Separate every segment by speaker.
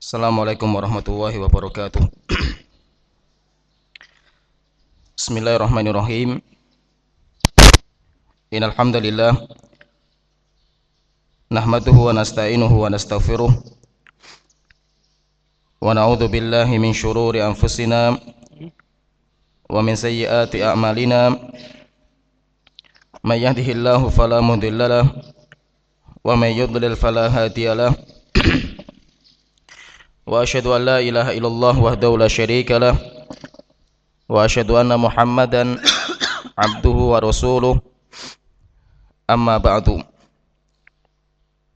Speaker 1: Assalamualaikum warahmatullahi wabarakatuh. Bismillahirrahmanirrahim. Innal hamdalillah nahmaduhu wa nasta'inuhu wa nastaghfiruh wa na'udzu billahi min syururi anfusina wa min sayyiati a'malina. May yahdihillahu fala mudilla lahu wa may yudlil fala hadiyalah. Wa asyhadu an la ilaha illallah wahdahu la syarika lah wa asyhadu anna Muhammadan abduhu wa rasuluh. Amma ba'du.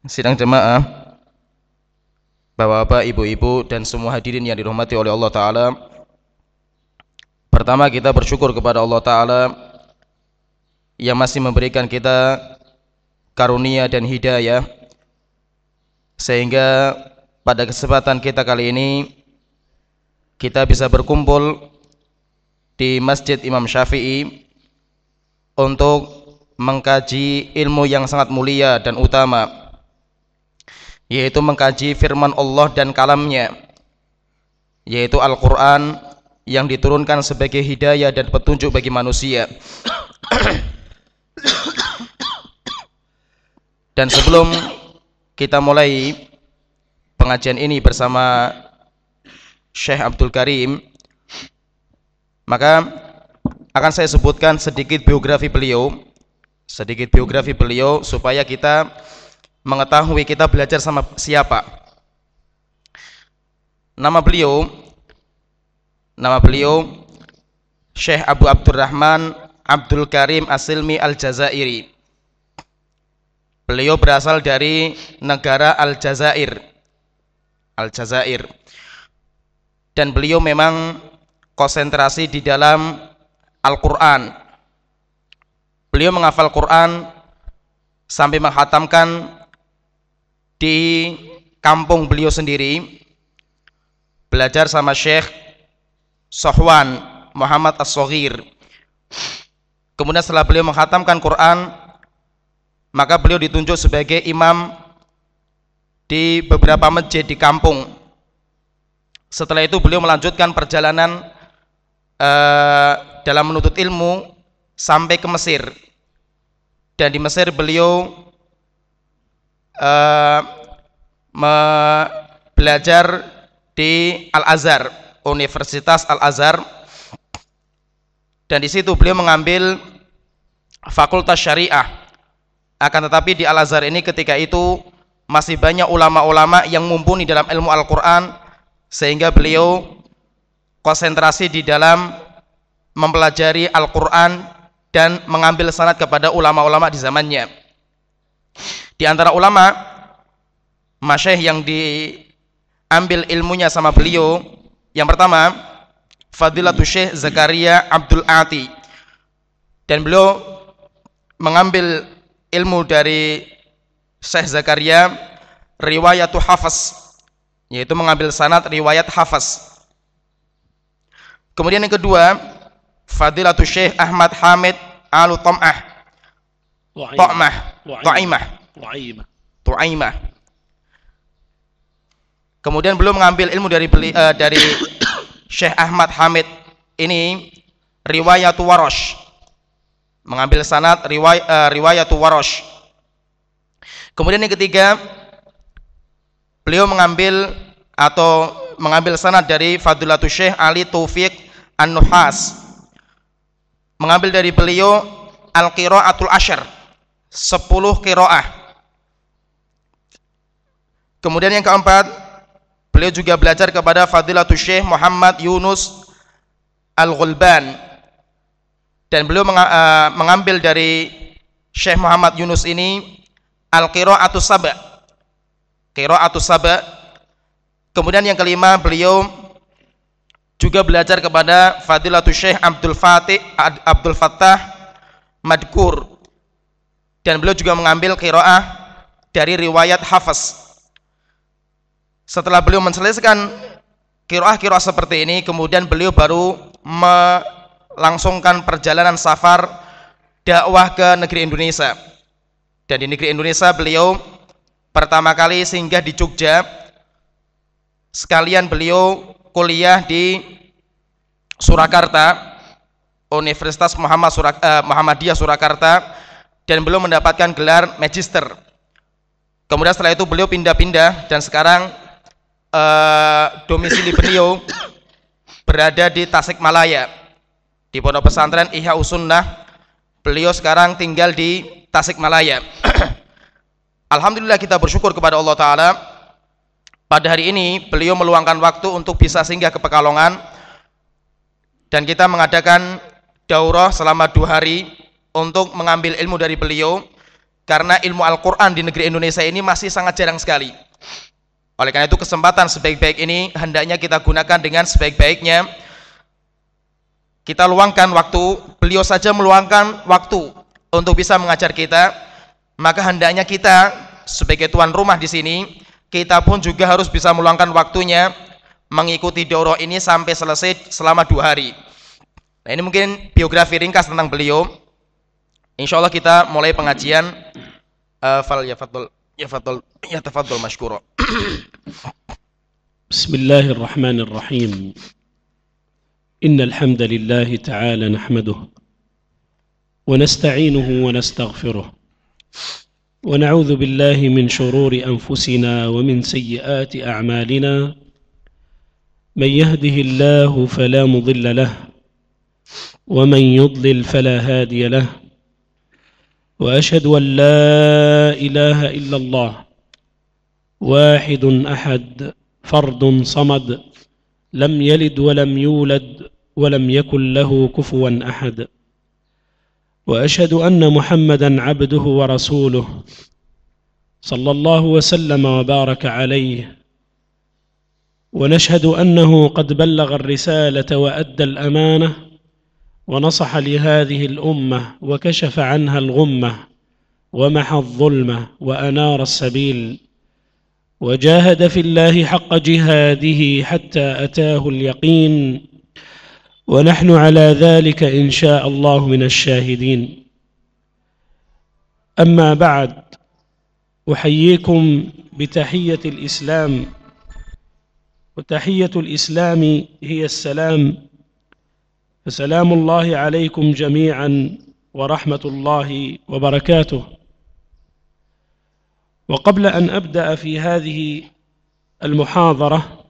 Speaker 1: Sidang jemaah, Bapak-bapak, ibu-ibu dan semua hadirin yang dirahmati oleh Allah Ta'ala. Pertama, kita bersyukur kepada Allah Ta'ala yang masih memberikan kita karunia dan hidayah, sehingga pada kesempatan kita kali ini kita bisa berkumpul di Masjid Imam Syafi'i untuk mengkaji ilmu yang sangat mulia dan utama, yaitu mengkaji firman Allah dan kalamnya, yaitu Al-Quran yang diturunkan sebagai hidayah dan petunjuk bagi manusia. Dan sebelum kita mulai pengajian ini bersama Syekh Abdul Karim, maka akan saya sebutkan sedikit biografi beliau supaya kita mengetahui kita belajar sama siapa. Nama beliau Syekh Abu Abdurrahman Abdul Karim As-Silmi Al-Jazairi. Beliau berasal dari negara Aljazair, dan beliau memang konsentrasi di dalam Al-Quran. Beliau menghafal Quran sampai menghatamkan di kampung beliau sendiri, belajar sama Syekh Sahwan Muhammad As-Saghir. Kemudian setelah beliau menghatamkan Quran, maka beliau ditunjuk sebagai imam di beberapa masjid di kampung. Setelah itu beliau melanjutkan perjalanan dalam menuntut ilmu sampai ke Mesir, dan di Mesir beliau belajar di Al-Azhar, Universitas Al-Azhar, dan di situ beliau mengambil Fakultas Syariah. Akan tetapi di Al-Azhar ini ketika itu masih banyak ulama-ulama yang mumpuni dalam ilmu Al-Quran, sehingga beliau konsentrasi di dalam mempelajari Al-Quran dan mengambil sanad kepada ulama-ulama di zamannya. Di antara ulama masyayikh yang diambil ilmunya sama beliau, yang pertama Fadilatul Syekh Zakaria Abdul Ati, dan beliau mengambil ilmu dari Syekh Zakaria riwayatu Hafaz, yaitu mengambil sanad riwayat Hafaz. Kemudian yang kedua Fadilatul Syekh Ahmad Hamid Tu'aimah. Kemudian beliau mengambil ilmu dari Syekh Ahmad Hamid ini riwayatu Warash, mengambil sanad riwayatu Warash. Kemudian yang ketiga beliau mengambil sanad dari Fadilatul Syekh Ali Taufiq An-Nuhas, mengambil dari beliau Al-Qira'atul Asyr, 10 qiraah. Kemudian yang keempat beliau juga belajar kepada Fadilatul Syekh Muhammad Yunus Al-Ghulban, dan beliau mengambil dari Syekh Muhammad Yunus ini Al-Qira'atus Saba. Kemudian yang kelima beliau juga belajar kepada Fadilatul Syekh Abdul Fattah Madkur, dan beliau juga mengambil qiraah dari riwayat Hafaz. Setelah beliau menyelesaikan qiraah seperti ini, kemudian beliau baru melangsungkan perjalanan safar dakwah ke negeri Indonesia. Dan di negeri Indonesia beliau pertama kali singgah di Jogja, sekalian beliau kuliah di Surakarta, Universitas Muhammadiyah Surakarta, dan beliau mendapatkan gelar magister. Kemudian setelah itu beliau pindah-pindah dan sekarang domisili beliau berada di Tasikmalaya, di Pondok Pesantren Ihya Usunnah. Beliau sekarang tinggal di Tasikmalaya. Alhamdulillah, kita bersyukur kepada Allah Ta'ala. Pada hari ini beliau meluangkan waktu untuk bisa singgah ke Pekalongan, dan kita mengadakan daurah selama 2 hari untuk mengambil ilmu dari beliau, karena ilmu Al-Quran di negeri Indonesia ini masih sangat jarang sekali. Oleh karena itu, kesempatan sebaik-baik ini hendaknya kita gunakan dengan sebaik-baiknya. Kita luangkan waktu, beliau saja meluangkan waktu untuk bisa mengajar kita, maka hendaknya kita sebagai tuan rumah di sini, kita pun juga harus bisa meluangkan waktunya mengikuti daurah ini sampai selesai selama 2 hari. Nah, ini mungkin biografi ringkas tentang beliau. Insya Allah kita mulai pengajian. Yatafaddal mashkura.
Speaker 2: Bismillahirrahmanirrahim. Innal hamdalillah ta'ala nahmaduhu wa nasta'inuhu wa nastaghfiruh wa na'udzu billahi min shururi anfusina wa min sayyiati a'malina. Man yahdihillahu fala mudilla lahu wa man yudlil fala hadiya lahu. وأشهد أن لا إله إلا الله واحد أحد فرد صمد لم يلد ولم يولد ولم يكن له كفوا أحد. وأشهد أن محمدا عبده ورسوله صلى الله وسلم وبارك عليه. ونشهد أنه قد بلغ الرسالة وأدى الأمانة ونصح لهذه الأمة وكشف عنها الغمة ومحى الظلمة وأنار السبيل وجاهد في الله حق جهاده حتى أتاه اليقين، ونحن على ذلك إن شاء الله من الشاهدين. أما بعد، أحييكم بتحية الإسلام، وتحية الإسلام هي السلام. فسلام الله عليكم جميعا ورحمة الله وبركاته. وقبل أن أبدأ في هذه المحاضرة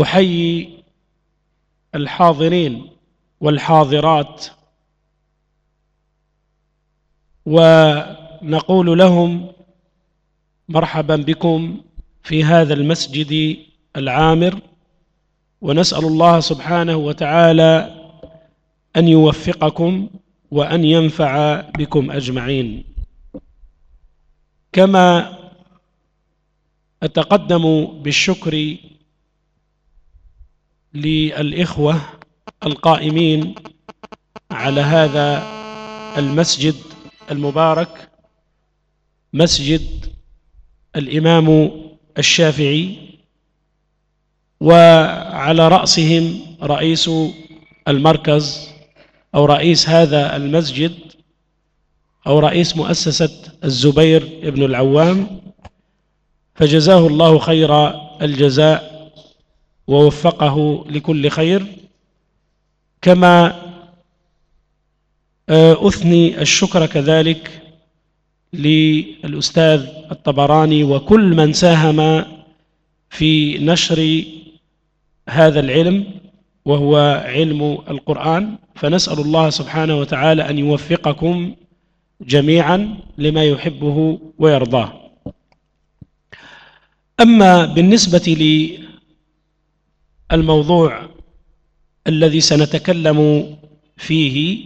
Speaker 2: أحيي الحاضرين والحاضرات ونقول لهم مرحبا بكم في هذا المسجد العامر، ونسأل الله سبحانه وتعالى أن يوفقكم وأن ينفع بكم أجمعين. كما أتقدم بالشكر للإخوة القائمين على هذا المسجد المبارك، مسجد الإمام الشافعي، وعلى رأسهم رئيس المركز أو رئيس هذا المسجد أو رئيس مؤسسة الزبير ابن العوام، فجزاه الله خير الجزاء ووفقه لكل خير. كما أثني الشكر كذلك للأستاذ الطبراني وكل من ساهم في نشر هذا العلم وهو علم القرآن، فنسأل الله سبحانه وتعالى أن يوفقكم جميعا لما يحبه ويرضاه. أما بالنسبة للموضوع الذي سنتكلم فيه،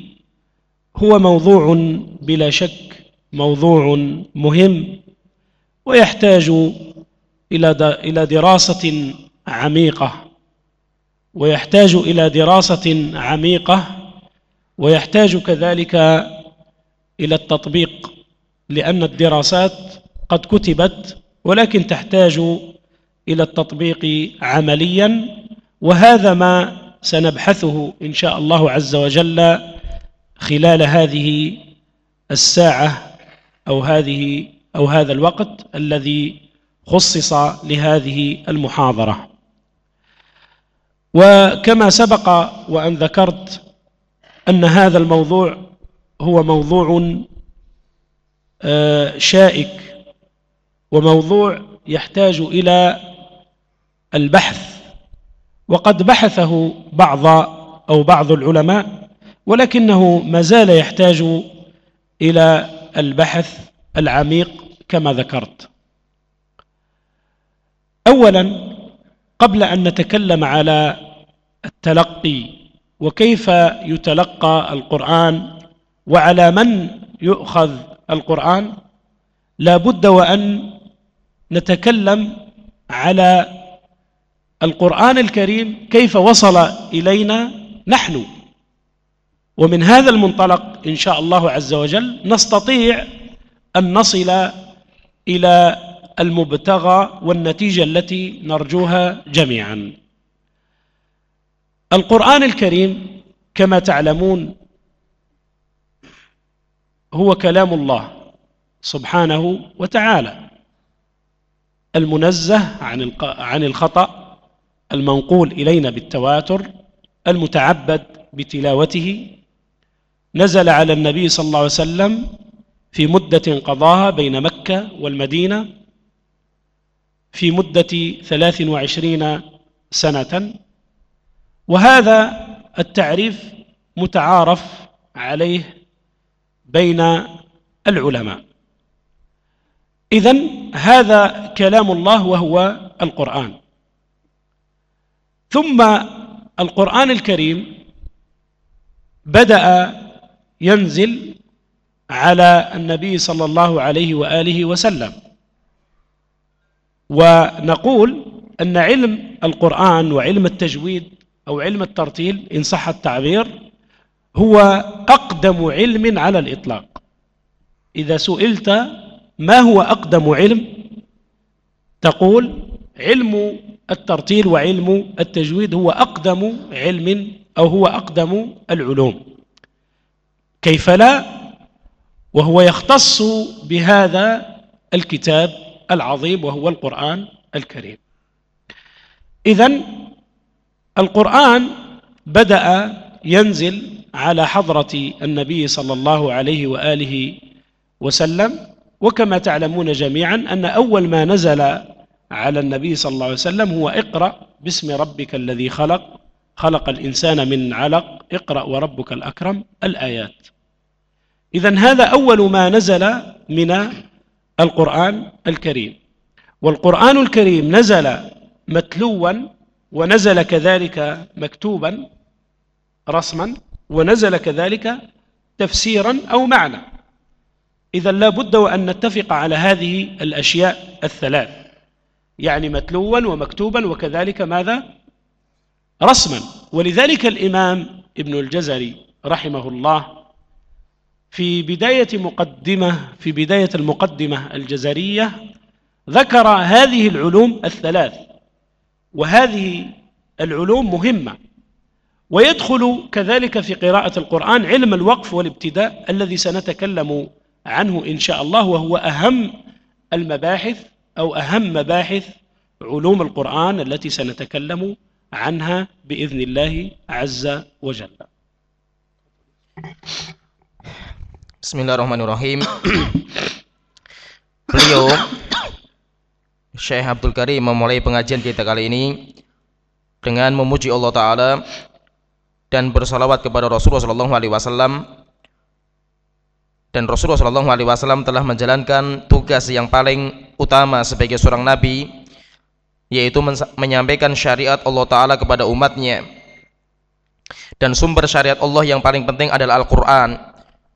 Speaker 2: هو موضوع بلا شك موضوع مهم ويحتاج إلى دراسة عميقة، ويحتاج كذلك إلى التطبيق، لأن الدراسات قد كتبت ولكن تحتاج إلى التطبيق عمليا، وهذا ما سنبحثه إن شاء الله عز وجل خلال هذه الساعة أو هذا الوقت الذي خصص لهذه المحاضرة. وكما سبق وأن ذكرت أن هذا الموضوع هو موضوع شائك وموضوع يحتاج إلى البحث، وقد بحثه بعض العلماء، ولكنه ما زال يحتاج إلى البحث العميق كما ذكرت. أولا، قبل أن نتكلم على التلقي وكيف يتلقى القرآن وعلى من يؤخذ القرآن، لا بد وأن نتكلم على القرآن الكريم كيف وصل إلينا نحن، ومن هذا المنطلق إن شاء الله عز وجل نستطيع أن نصل إلى المبتغى والنتيجة التي نرجوها جميعا. القرآن الكريم كما تعلمون هو كلام الله سبحانه وتعالى، المنزه عن الخطأ، المنقول إلينا بالتواتر، المتعبد بتلاوته. نزل على النبي صلى الله عليه وسلم في مدة قضاها بين مكة والمدينة في مدة 23 سنة، وهذا التعريف متعارف عليه بين العلماء. إذن هذا كلام الله وهو القرآن. ثم القرآن الكريم بدأ ينزل على النبي صلى الله عليه وآله وسلم، ونقول أن علم القرآن وعلم التجويد أو علم الترتيل إن صح التعبير هو أقدم علم على الإطلاق. إذا سئلت ما هو أقدم علم تقول علم الترتيل وعلم التجويد هو أقدم علم أو هو أقدم العلوم. كيف لا وهو يختص بهذا الكتاب العظيم وهو القرآن الكريم. إذن القرآن بدأ ينزل على حضرة النبي صلى الله عليه وآله وسلم، وكما تعلمون جميعا أن أول ما نزل على النبي صلى الله عليه وسلم هو اقرأ باسم ربك الذي خلق، خلق الإنسان من علق، اقرأ وربك الأكرم، الآيات. إذن هذا أول ما نزل من القرآن الكريم. والقرآن الكريم نزل متلوا ونزل كذلك مكتوبا رسما ونزل كذلك تفسيرا أو معنى. إذن لا بد وأن نتفق على هذه الأشياء الثلاث، يعني متلوا ومكتوبا وكذلك ماذا؟ رسما. ولذلك الإمام ابن الجزري رحمه الله في بداية المقدمة الجزرية ذكر هذه العلوم الثلاث، وهذه العلوم مهمة. ويدخل كذلك في قراءة القرآن علم الوقف والابتداء الذي سنتكلم عنه إن شاء الله، وهو أهم المباحث أو أهم مباحث علوم القرآن التي سنتكلم عنها بإذن الله عز وجل.
Speaker 1: Bismillahirrahmanirrahim. Beliau Syekh Abdul Karim memulai pengajian kita kali ini dengan memuji Allah Ta'ala dan bersalawat kepada Rasulullah SAW. Dan Rasulullah SAW telah menjalankan tugas yang paling utama sebagai seorang nabi, yaitu menyampaikan syariat Allah Ta'ala kepada umatnya. Dan sumber syariat Allah yang paling penting adalah Al-Quran.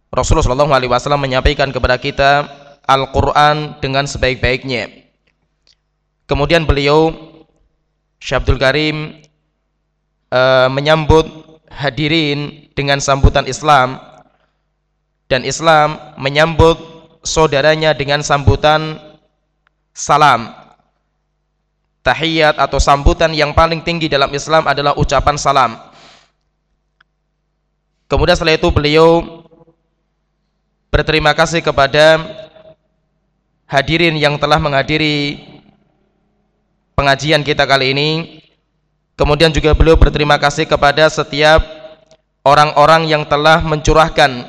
Speaker 1: Rasulullah SAW menyampaikan kepada kita Al-Quran dengan sebaik-baiknya. Kemudian beliau Syekh Abdul Karim menyambut hadirin dengan sambutan Islam, dan Islam menyambut saudaranya dengan sambutan salam. Tahiyat atau sambutan yang paling tinggi dalam Islam adalah ucapan salam. Kemudian setelah itu beliau berterima kasih kepada hadirin yang telah menghadiri pengajian kita kali ini. Kemudian juga beliau berterima kasih kepada setiap orang-orang yang telah mencurahkan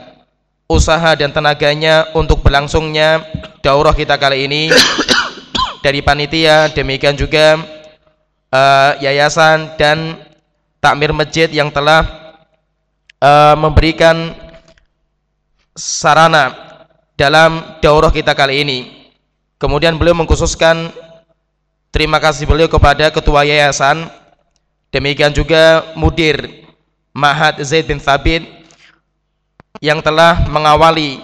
Speaker 1: usaha dan tenaganya untuk berlangsungnya daurah kita kali ini, dari panitia, demikian juga yayasan dan takmir masjid yang telah memberikan sarana dalam daurah kita kali ini. Kemudian beliau mengkhususkan terima kasih beliau kepada ketua yayasan, demikian juga mudir Ma'had Zaid bin Thabit yang telah mengawali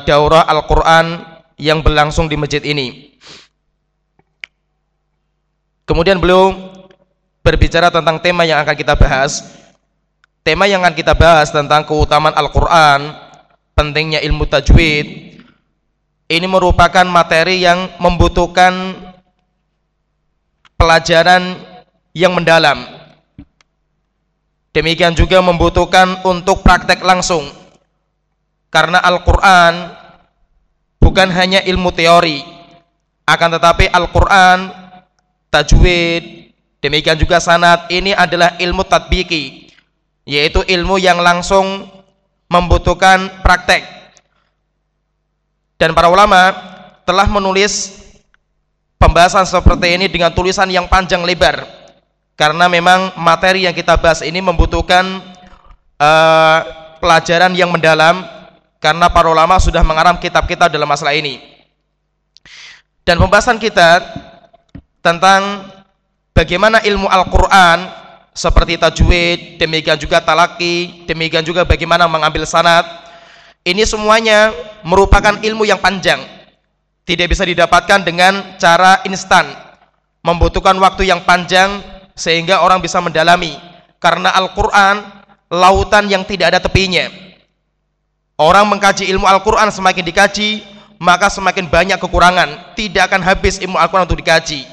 Speaker 1: daurah Al-Quran yang berlangsung di masjid ini. Kemudian beliau berbicara tentang tema yang akan kita bahas. Tema yang akan kita bahas tentang keutamaan Al-Quran, pentingnya ilmu tajwid. Ini merupakan materi yang membutuhkan pelajaran yang mendalam. Demikian juga membutuhkan untuk praktek langsung. Karena Al-Quran bukan hanya ilmu teori, akan tetapi Al-Quran, tajwid, demikian juga sanad, ini adalah ilmu tatbiki, yaitu ilmu yang langsung membutuhkan praktek. Dan para ulama telah menulis pembahasan seperti ini dengan tulisan yang panjang lebar, karena memang materi yang kita bahas ini membutuhkan pelajaran yang mendalam, karena para ulama sudah mengarang kitab-kitab dalam masalah ini. Dan pembahasan kita tentang bagaimana ilmu Al-Quran seperti tajwid, demikian juga talaki, demikian juga bagaimana mengambil sanad, ini semuanya merupakan ilmu yang panjang, tidak bisa didapatkan dengan cara instan, membutuhkan waktu yang panjang sehingga orang bisa mendalami. Karena Al-Quran lautan yang tidak ada tepinya. Orang mengkaji ilmu Al-Quran, semakin dikaji maka semakin banyak kekurangan, tidak akan habis ilmu Al-Quran untuk dikaji.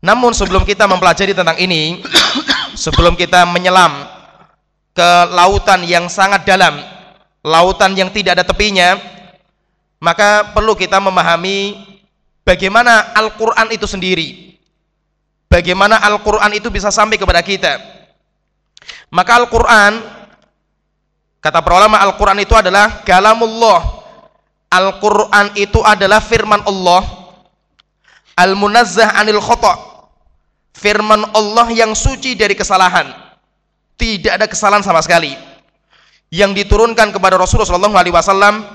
Speaker 1: Namun sebelum kita mempelajari tentang ini, sebelum kita menyelam ke lautan yang sangat dalam, lautan yang tidak ada tepinya, maka perlu kita memahami bagaimana Al-Quran itu sendiri, bagaimana Al-Quran itu bisa sampai kepada kita. Maka Al-Quran, kata para ulama, Al-Quran itu adalah kalamullah. Al-Quran itu adalah firman Allah, al-munazzah anil khata', firman Allah yang suci dari kesalahan, tidak ada kesalahan sama sekali, yang diturunkan kepada Rasulullah SAW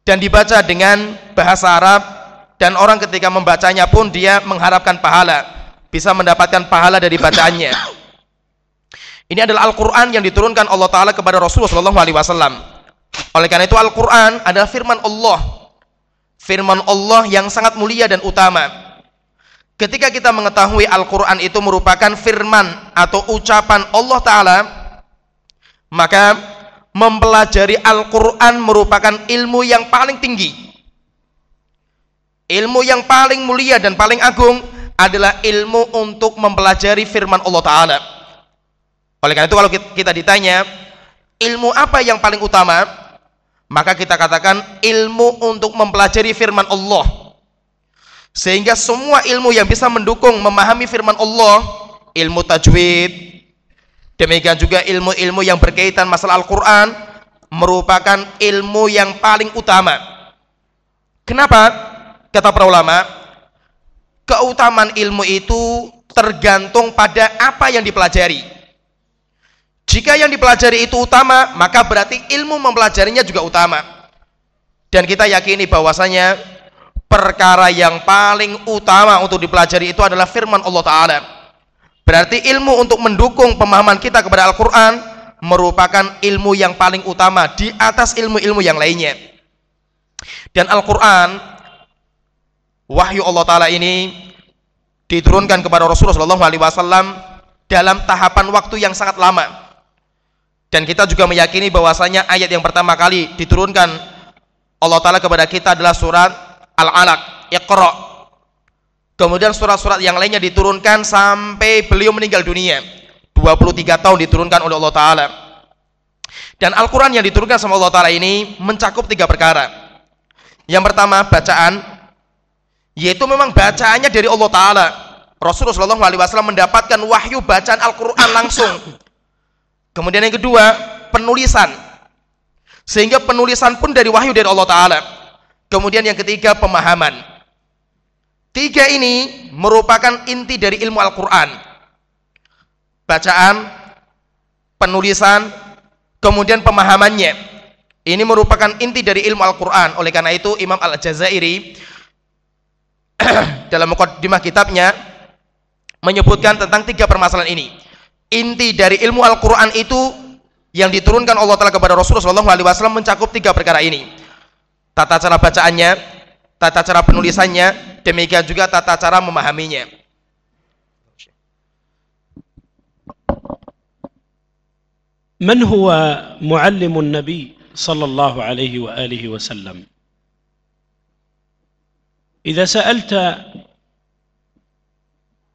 Speaker 1: dan dibaca dengan bahasa Arab, dan orang ketika membacanya pun dia mengharapkan pahala, bisa mendapatkan pahala dari bacaannya. Ini adalah Al-Quran yang diturunkan Allah Ta'ala kepada Rasulullah SAW. Oleh karena itu Al-Quran adalah firman Allah, firman Allah yang sangat mulia dan utama. Ketika kita mengetahui Al-Quran itu merupakan firman atau ucapan Allah Ta'ala, maka mempelajari Al-Quran merupakan ilmu yang paling tinggi, ilmu yang paling mulia dan paling agung adalah ilmu untuk mempelajari firman Allah Ta'ala. Oleh karena itu kalau kita ditanya ilmu apa yang paling utama, maka kita katakan ilmu untuk mempelajari firman Allah. Sehingga semua ilmu yang bisa mendukung memahami firman Allah, ilmu tajwid, demikian juga ilmu-ilmu yang berkaitan masalah Al-Quran, merupakan ilmu yang paling utama. Kenapa? Kata para ulama, keutamaan ilmu itu tergantung pada apa yang dipelajari. Jika yang dipelajari itu utama, maka berarti ilmu mempelajarinya juga utama. Dan kita yakini bahwasanya perkara yang paling utama untuk dipelajari itu adalah firman Allah Ta'ala. Berarti ilmu untuk mendukung pemahaman kita kepada Al-Quran merupakan ilmu yang paling utama di atas ilmu-ilmu yang lainnya. Dan Al-Quran, wahyu Allah Ta'ala ini diturunkan kepada Rasulullah SAW dalam tahapan waktu yang sangat lama. Dan kita juga meyakini bahwasanya ayat yang pertama kali diturunkan Allah Ta'ala kepada kita adalah surat Al-Alaq, Iqra. Kemudian surat-surat yang lainnya diturunkan sampai beliau meninggal dunia, 23 tahun diturunkan oleh Allah Ta'ala. Dan Al-Quran yang diturunkan sama Allah Ta'ala ini mencakup 3 perkara. Yang pertama bacaan, yaitu memang bacaannya dari Allah Ta'ala. Rasulullah SAW mendapatkan wahyu bacaan Al-Quran langsung. Kemudian yang kedua, penulisan, sehingga penulisan pun dari wahyu dari Allah Ta'ala. Kemudian yang ketiga, pemahaman. Tiga ini merupakan inti dari ilmu Al-Quran: bacaan, penulisan, kemudian pemahamannya. Ini merupakan inti dari ilmu Al-Quran. Oleh karena itu Imam Al-Jazairi dalam muqaddimah kitabnya menyebutkan tentang tiga permasalahan ini. Inti dari ilmu Al-Quran itu yang diturunkan Allah Ta'ala kepada Rasulullah SAW mencakup tiga perkara ini: tata cara bacaannya, tata cara penulisannya, demikian juga tata cara memahaminya.
Speaker 2: من هو معلم النبي صلى الله عليه وآله وسلم؟ إذا سألت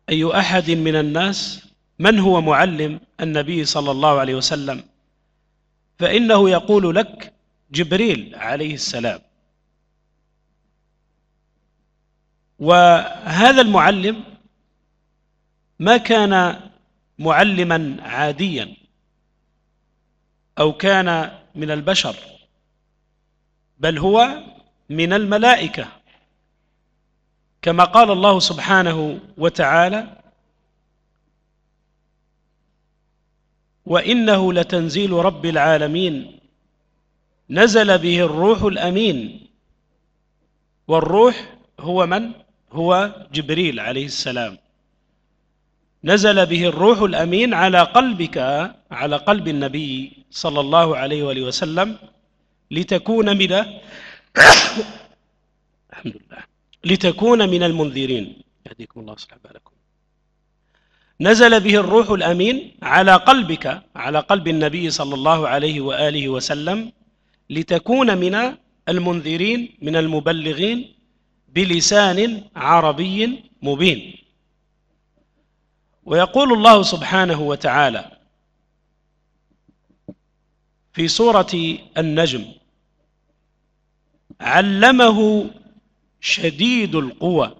Speaker 2: أي أحد من الناس من هو معلم النبي صلى الله عليه وسلم، فإنه يقول لك جبريل عليه السلام. وهذا المعلم ما كان معلما عاديا أو كان من البشر، بل هو من الملائكة، كما قال الله سبحانه وتعالى: وإنه لتنزيل رب العالمين نزل به الروح الأمين. والروح هو من؟ هو جبريل عليه السلام. نزل به الروح الأمين على قلبك، على قلب النبي صلى الله عليه وآله وسلم، لتكون من الحمد لله لتكون من المنذرين. يهديكم الله ويصلح بالكم. نزل به الروح الأمين على قلبك، على قلب النبي صلى الله عليه وآله وسلم، لتكون من المنذرين، من المبلغين، بلسان عربي مبين. ويقول الله سبحانه وتعالى في سورة النجم: علمه شديد القوى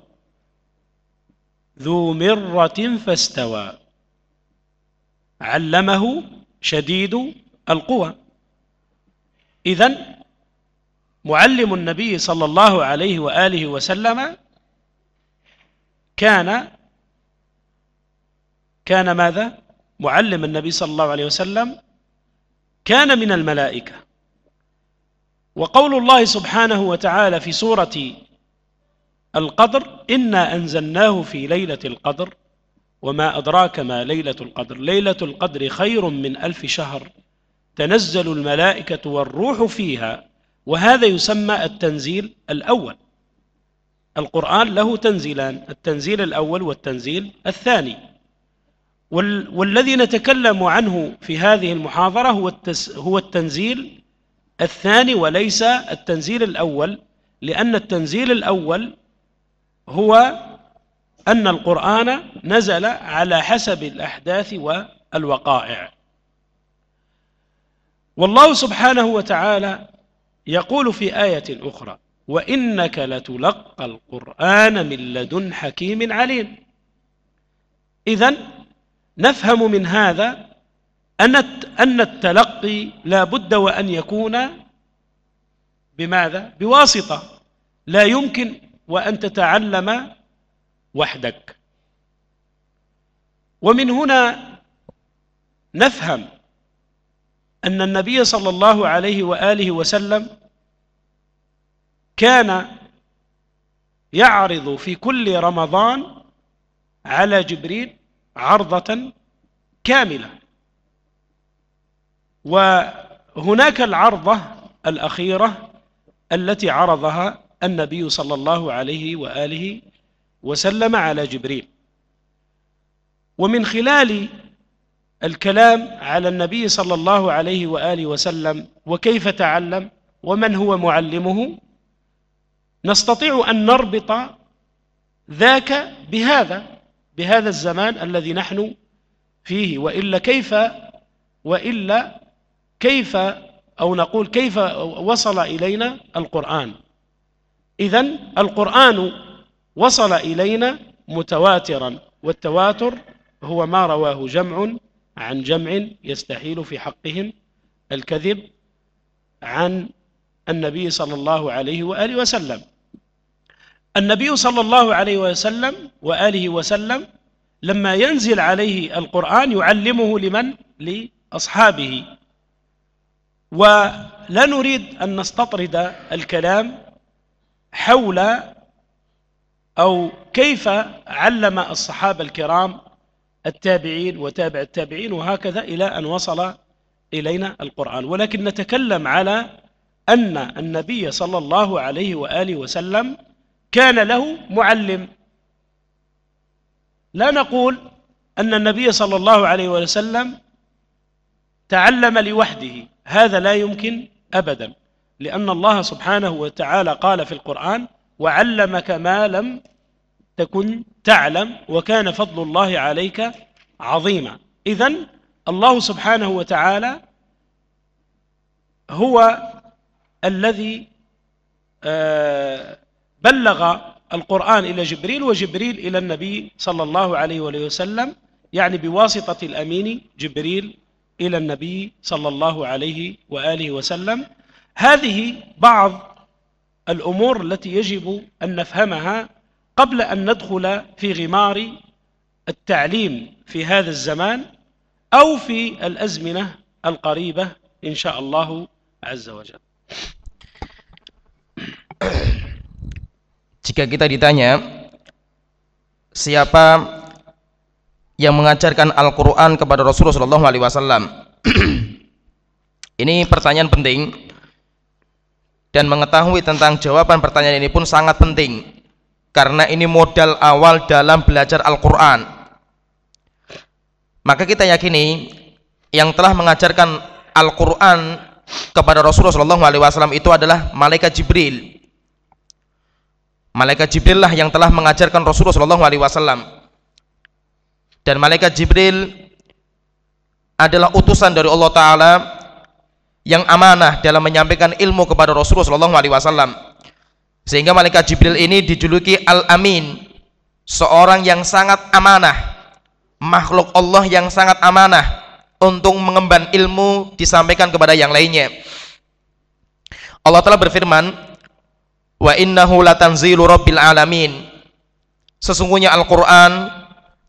Speaker 2: ذو مرة فاستوى. علمه شديد القوى. إذن معلم النبي صلى الله عليه وآله وسلم كان ماذا؟ معلم النبي صلى الله عليه وسلم كان من الملائكة. وقول الله سبحانه وتعالى في سورة القدر: إنا أنزلناه في ليلة القدر وما أدراك ما ليلة القدر ليلة القدر خير من 1000 شهر تنزل الملائكة والروح فيها. وهذا يسمى التنزيل الأول. القرآن له تنزيلان: التنزيل الأول والتنزيل الثاني. والذي نتكلم عنه في هذه المحاضرة هو التنزيل الثاني وليس التنزيل الأول، لأن التنزيل الأول هو أن القرآن نزل على حسب الأحداث والوقائع. والله سبحانه وتعالى يقول في آية أخرى: وإنك لتلقى القرآن من لدن حكيم عليم. إذن نفهم من هذا أن التلقي لا بد وأن يكون بماذا؟ بواسطة. لا يمكن وأن تتعلم وحدك. ومن هنا نفهم أن النبي صلى الله عليه وآله وسلم كان يعرض في كل رمضان على جبريل عرضة كاملة. وهناك العرضة الأخيرة التي عرضها النبي صلى الله عليه وآله وسلم على جبريل. ومن خلال الكلام على النبي صلى الله عليه وآله وسلم وكيف تعلم ومن هو معلمه، نستطيع أن نربط ذاك بهذا الزمان الذي نحن فيه. وإلا كيف أو نقول كيف وصل إلينا القرآن؟ إذن القرآن وصل إلينا متواترا، والتواتر هو ما رواه جمع عن جمع يستحيل في حقهم الكذب عن النبي صلى الله عليه وآله وسلم. النبي صلى الله عليه وسلم وآله وسلم لما ينزل عليه القرآن يعلمه لمن؟ لأصحابه. ولا نريد أن نستطرد الكلام حول أو كيف علم الصحابة الكرام التابعين وتابع التابعين وهكذا إلى أن وصل إلينا القرآن، ولكن نتكلم على أن النبي صلى الله عليه وآله وسلم كان له معلم. لا نقول أن النبي صلى الله عليه وسلم تعلم لوحده، هذا لا يمكن أبدا، لأن الله سبحانه وتعالى قال في القرآن: وعلمك ما لم تكن تعلم وكان فضل الله عليك عظيما. إذن الله سبحانه وتعالى هو الذي بلغ القرآن إلى جبريل، وجبريل إلى النبي صلى الله عليه وسلم، يعني بواسطة الأمين جبريل إلى النبي صلى الله عليه وآله وسلم. هذه بعض الأمور التي يجب أن نفهمها قبل أن ندخل في غمار التعليم في هذا الزمان أو في الأزمنة القريبة إن شاء الله عز وجل.
Speaker 1: Jika kita ditanya siapa yang mengajarkan Al-Quran kepada Rasulullah SAW, ini pertanyaan penting, dan mengetahui tentang jawaban pertanyaan ini pun sangat penting, karena ini modal awal dalam belajar Al-Quran. Maka kita yakini yang telah mengajarkan Al-Quran kepada Rasulullah SAW itu adalah Malaikat Jibril. Malaikat Jibril lah yang telah mengajarkan Rasulullah SAW. Dan Malaikat Jibril adalah utusan dari Allah Ta'ala yang amanah dalam menyampaikan ilmu kepada Rasulullah SAW. Sehingga Malaikat Jibril ini dijuluki Al-Amin, seorang yang sangat amanah, makhluk Allah yang sangat amanah untuk mengemban ilmu disampaikan kepada yang lainnya. Allah Ta'ala berfirman, wa innahu latanzilu rabbil alamin, sesungguhnya Al-Quran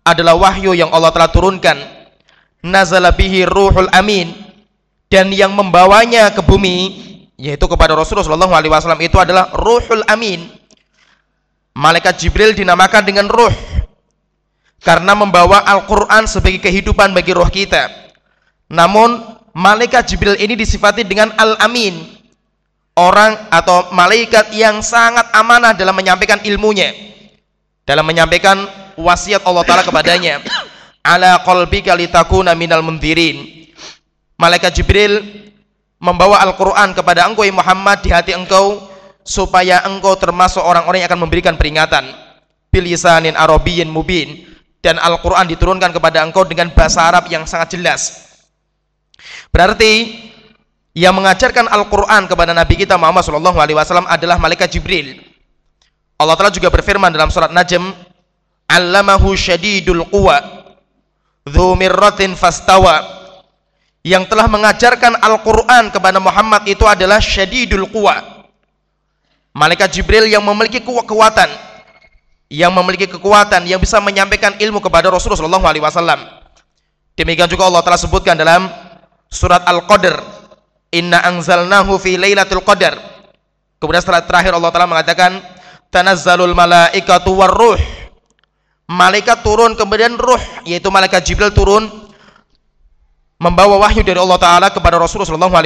Speaker 1: adalah wahyu yang Allah telah turunkan, nazala bihi ruhul amin, dan yang membawanya ke bumi yaitu kepada Rasulullah SAW itu adalah ruhul amin. Malaikat Jibril dinamakan dengan ruh karena membawa Al-Quran sebagai kehidupan bagi roh kita. Namun Malaikat Jibril ini disifati dengan Al-Amin, orang atau malaikat yang sangat amanah dalam menyampaikan ilmunya, dalam menyampaikan wasiat Allah Ta'ala kepadanya. Ala qalbika litakuna minal mundhirin, Malaikat Jibril membawa Al-Quran kepada engkau Muhammad di hati engkau, supaya engkau termasuk orang-orang yang akan memberikan peringatan. Bilisanin arabiyyin mubin, dan Al-Quran diturunkan kepada engkau dengan bahasa Arab yang sangat jelas. Berarti yang mengajarkan Al-Quran kepada Nabi kita Muhammad SAW adalah Malaikat Jibril. Allah Ta'ala juga berfirman dalam surat Najm, allamahu syadidul quwa dzu mirratin fastawa, yang telah mengajarkan Al-Quran kepada Muhammad itu adalah syadidul quwa, Malaikat Jibril yang memiliki kekuatan, yang bisa menyampaikan ilmu kepada Rasulullah SAW. Demikian juga Allah Ta'ala sebutkan dalam surat Al-Qadr, inna anzalnahu fi lailatul qadar. Kemudian setelah terakhir Allah Ta'ala mengatakan tanazzalul malaikatu warruh, malaikat turun kemudian ruh, yaitu Malaikat Jibril turun membawa wahyu dari Allah Ta'ala kepada Rasulullah SAW.